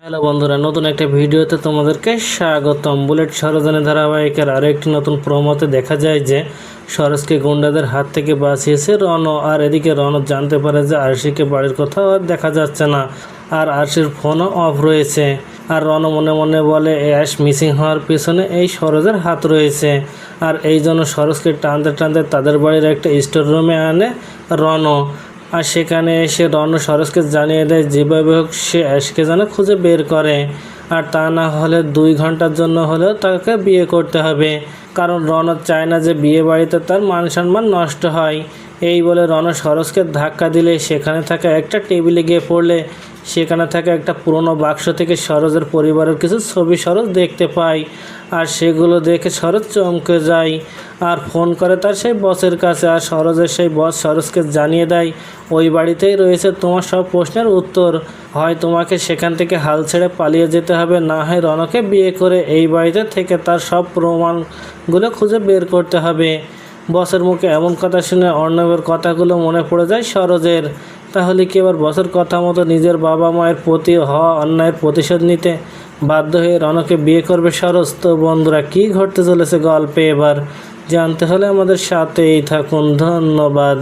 Hello বন্ধুরা, নতুন একটা ভিডিওতে তোমাদেরকে স্বাগতম। বুলেট ষড়যন্ত্র ধারাবাহিকের আরেকটি নতুন প্রোমোতে দেখা যায় যে সরোজকে গুন্ডাদের হাত থেকে বাঁচিয়েছে রণ। আর এদিকে রণ জানতে পারে যে আরশিকে বাড়ির কোথাও আর দেখা যাচ্ছে না, আর আরশির ফোনও অফ রয়েছে। আর রণ মনে মনে বলে অ্যাশ মিসিং হওয়ার পিছনে এই সরোজের হাত রয়েছে। আর এই জন্য সরোজকে টানতে টানতে তাদের বাড়ির একটা স্টোর রুমে আনে রণ। আর সেখানে এসে রণ সরোজকে জানিয়ে দেয় যেভাবে হোক সে অ্যাশকে যেন খুঁজে বের করে, আর তা না হলে 2 ঘন্টার জন্য হলেও তাকে বিয়ে করতে হবে, কারণ রণ চায় না যে বিয়ে বাড়িতে তার মান সম্মান নষ্ট হয়। এই বলে রণ সরোজকে ধাক্কা দিলে সেখানে থাকা একটা টেবিলে গিয়ে পড়লে সেখানে থাকা একটা পুরনো বাক্স থেকে সরোজের পরিবারের কিছু ছবি সরোজ দেখতে পায়। আর সেগুলো দেখে সরোজ চমকে যায় আর ফোন করে তার সেই বসের কাছে। আর সরোজের সেই বস সরোজকে জানিয়ে দেয় ওই বাড়িতেই রয়েছে তোমার সব প্রশ্নের উত্তর। হয় তোমাকে সেখান থেকে হাল ছেড়ে পালিয়ে যেতে হবে, না হয় রণকে বিয়ে করে এই বাড়িতে থেকে তার সব প্রমাণগুলো খুঁজে বের করতে হবে। বসের মুখে এমন কথা শুনে অর্ণবের কথাগুলো মনে পড়ে যায় সরোজের। তাহলে কি এবার বসের কথা মতো নিজের বাবা মায়ের প্রতি হওয়া অন্যায়ের প্রতিশোধ নিতে বাধ্য হয়ে রণকে বিয়ে করবে সরোজ? তো বন্ধুরা, কী ঘটতে চলেছে গল্পে এবার জানতে হলে আমাদের সাথেই থাকুন। ধন্যবাদ।